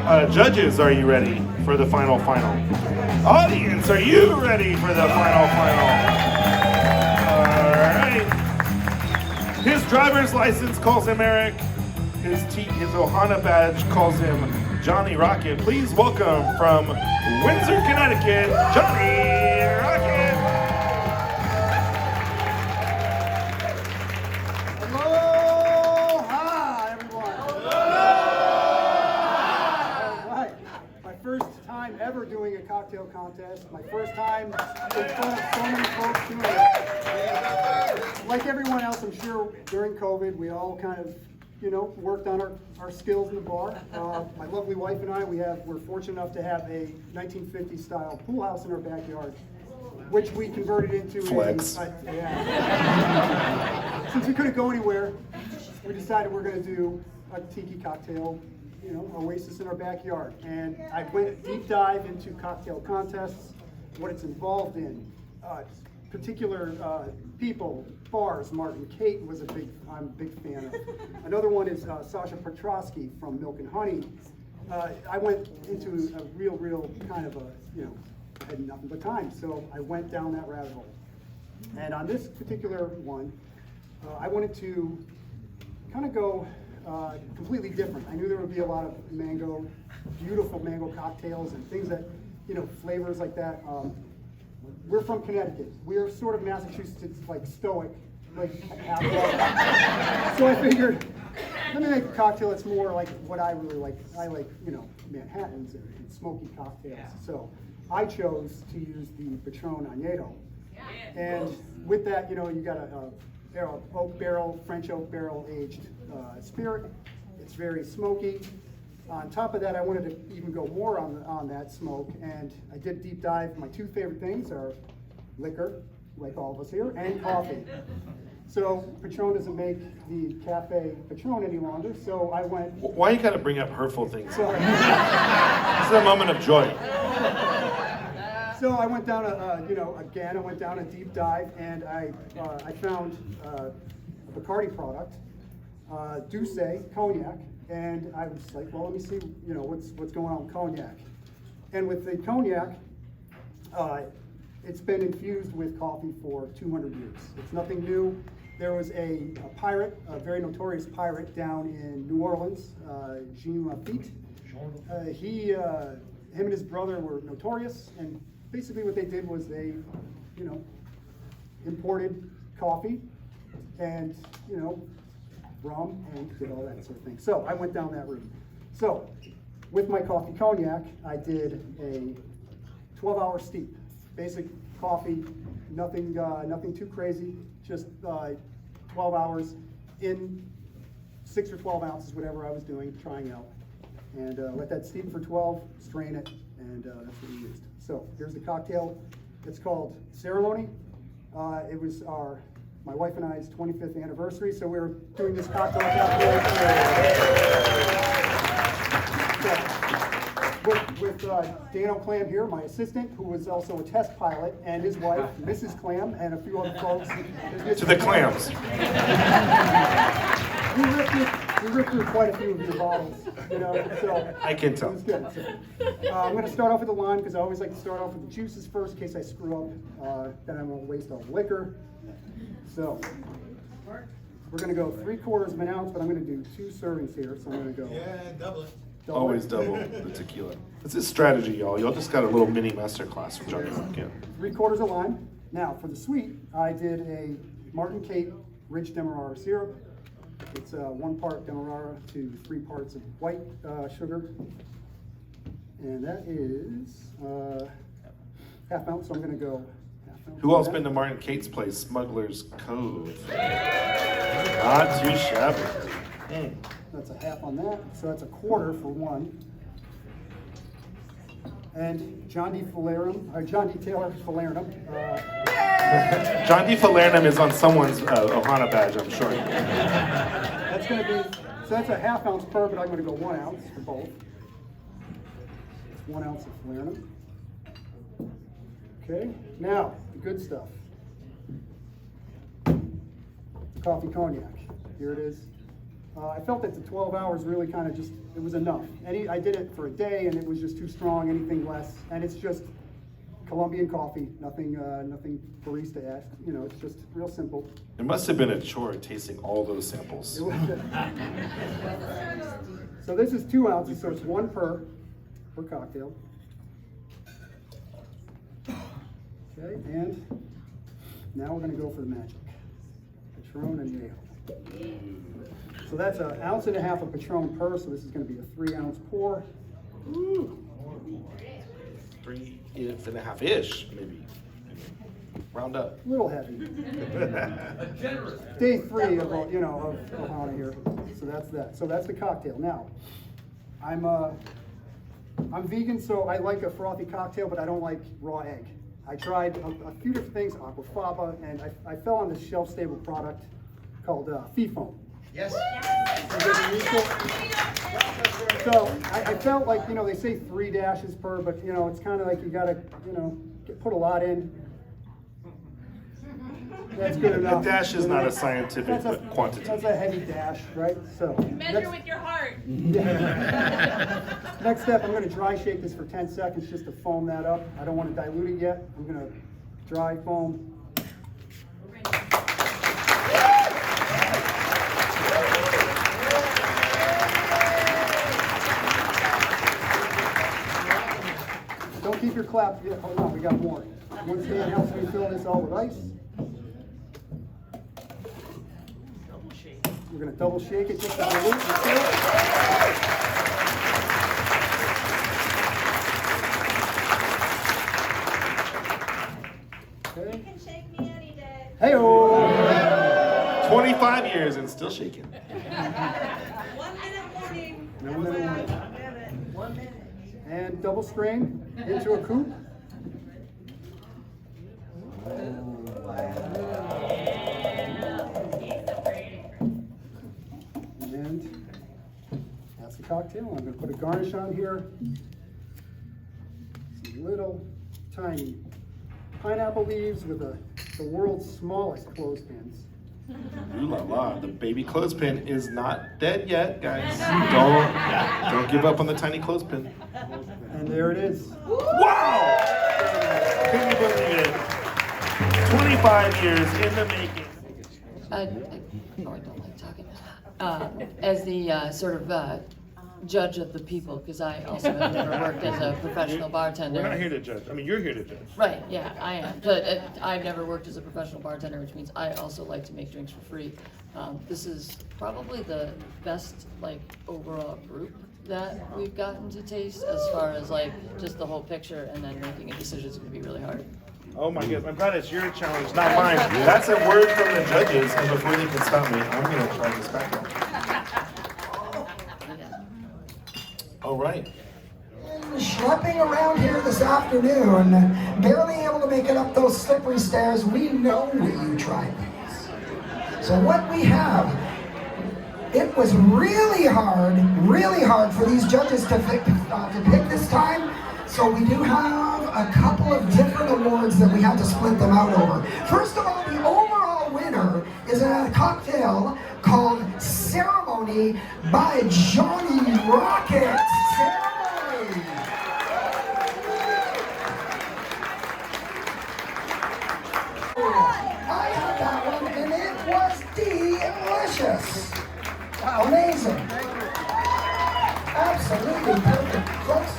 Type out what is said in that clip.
Judges, are you ready for the final? Audience, are you ready for the final? All right. His driver's license calls him Eric. His Ohana badge calls him Johnny Rocket. Please welcome from Windsor, Connecticut, Johnny Rocket. Aloha, everyone. All right. My first time ever doing a cocktail contest. My first time in front of so many folks doing it. And like everyone else, I'm sure during COVID, we all kind of worked on our skills in the bar. My lovely wife and I, we're fortunate enough to have a 1950s style pool house in our backyard, which we converted into flex. Since we couldn't go anywhere, we decided we're going to do a tiki cocktail, oasis in our backyard. And I went deep dive into cocktail contests, what it's involved in, particular people, bars. Martin Kate I'm a big fan of. Another one is Sasha Petrosky from Milk and Honey. I went into a real kind of I had nothing but time, so I went down that rabbit hole. And on this particular one, I wanted to kind of go completely different. I knew there would be a lot of beautiful mango cocktails and things that, flavors like that. We're from Connecticut. We're sort of Massachusetts, like stoic, like so I figured, let me make a cocktail that's more like what I really like. I like, Manhattans and smoky cocktails. Yeah. So I chose to use the Patron Añejo. And with that, you got a French oak barrel aged spirit. It's very smoky. On top of that, I wanted to even go more on that smoke, and I did deep dive. My two favorite things are liquor, like all of us here, and coffee. So Patron doesn't make the Cafe Patron any longer, so I went... Why you gotta bring up hurtful things? Sorry. This is a moment of joy. So I went down I went down a deep dive, and I found a Bacardi product, Douce Cognac, and I was like, well, let me see, what's going on with cognac. And with the cognac, it's been infused with coffee for 200 years. It's nothing new. There was a pirate, a very notorious pirate down in New Orleans, Jean Lafitte. Him and his brother were notorious, and basically what they did was they, imported coffee and, rum and did all that sort of thing. So I went down that route. So with my coffee cognac, I did a 12-hour steep. Basic coffee, nothing too crazy, just 12 hours in 6 or 12 ounces, whatever I was doing, trying out. And let that steep for 12, strain it, and that's what we used. So here's the cocktail. It's called Ceremony. It was my wife and I's 25th anniversary, so we were doing this cocktail with Dan O'Clam here, my assistant, who was also a test pilot, and his wife, Mrs. Clam, and a few other folks. To the clams. We ripped through quite a few of your bottles, so. I can tell. It was good. So, I'm going to start off with the lime, because I always like to start off with the juices first, in case I screw up. Then I won't waste all the liquor. So, we're going to go 3/4 of an ounce, but I'm going to do 2 servings here, so I'm going to go. Yeah, double it. Always double the tequila. That's his strategy, y'all. Y'all just got a little mini master class from Johnny Rocket. 3/4 of lime. Now, for the sweet, I did a Martin Kate Rich Demerara syrup. It's 1 part Demerara to 3 parts of white sugar. And that is half ounce, so I'm going to go half ounce. Who else been to Martin Kate's place? Smuggler's Cove. Not too shabby. That's a half on that, so that's 1/4 for 1. And John D. Taylor Falernum. John D. Falernum is on someone's Ohana badge, I'm sure. That's going to be, so that's a half ounce per, but I'm going to go 1 ounce for both. It's 1 ounce of Falernum. Okay, now, the good stuff. Coffee cognac. Here it is. I felt that the 12 hours really kind of just, it was enough. I did it for a day and it was just too strong, anything less. And it's just Colombian coffee, nothing barista-esque, you know, it's just real simple. It must have been a chore tasting all those samples. So this is 2 ounces, so it's 1 per cocktail. Okay, and now we're gonna go for the magic. Patron and Yale. So that's 1.5 ounces of Patron per, so this is gonna be a 3-ounce pour. Ooh. 3.5-ish, maybe. Round up. A little heavy. Day 3 of Ohana here. So that's that. So that's the cocktail. Now, I'm vegan, so I like a frothy cocktail, but I don't like raw egg. I tried a few different things, aquafaba, and I fell on this shelf-stable product called Fee Foam. Yes. So I felt like, they say 3 dashes per, but it's kind of like you gotta, put a lot in. That's good enough. A dash is not a scientific quantity. That's a heavy dash, right? So measure with your heart. Next step, I'm gonna dry shake this for 10 seconds just to foam that up. I don't want to dilute it yet. I'm gonna dry foam. Don't keep your clap. Yeah, hold on, we got more. One stand helps me fill this all with ice. We're going to double shake it just to dilute it. Okay. You can shake me any day. Hey-oh! 25 years and still shaking. 1 minute warning. 1 minute warning. 1 minute. And double strain into a coupe. And that's the cocktail. I'm going to put a garnish on here. Some little tiny pineapple leaves with the world's smallest clothespins. Ooh la la, the baby clothespin is not dead yet, guys. Don't give up on the tiny clothespin. And there it is. Wow! Can you believe it? 25 years in the making. No, I don't like talking. As the sort of judge of the people, because I also have never worked as a professional bartender. We're not here to judge. I mean, you're here to judge. Right, yeah, I am. But I've never worked as a professional bartender, which means I also like to make drinks for free. This is probably the best, overall group that we've gotten to taste as far as, just the whole picture, and then making a decision is going to be really hard. Oh my goodness, I'm glad it's your challenge, not mine. That's a word from the judges, and before they can stop me, I'm going to try this back up. All right. Schlepping around here this afternoon, barely able to make it up those slippery stairs. We know you tried these. So what we have, it was really hard for these judges to pick this time. So we do have a couple of different awards that we had to split them out over. First of all, the overall winner is a cocktail called Ceremony by Johnny Rocket. Ceremony. I had that one and it was delicious. Amazing. Absolutely perfect. Folks,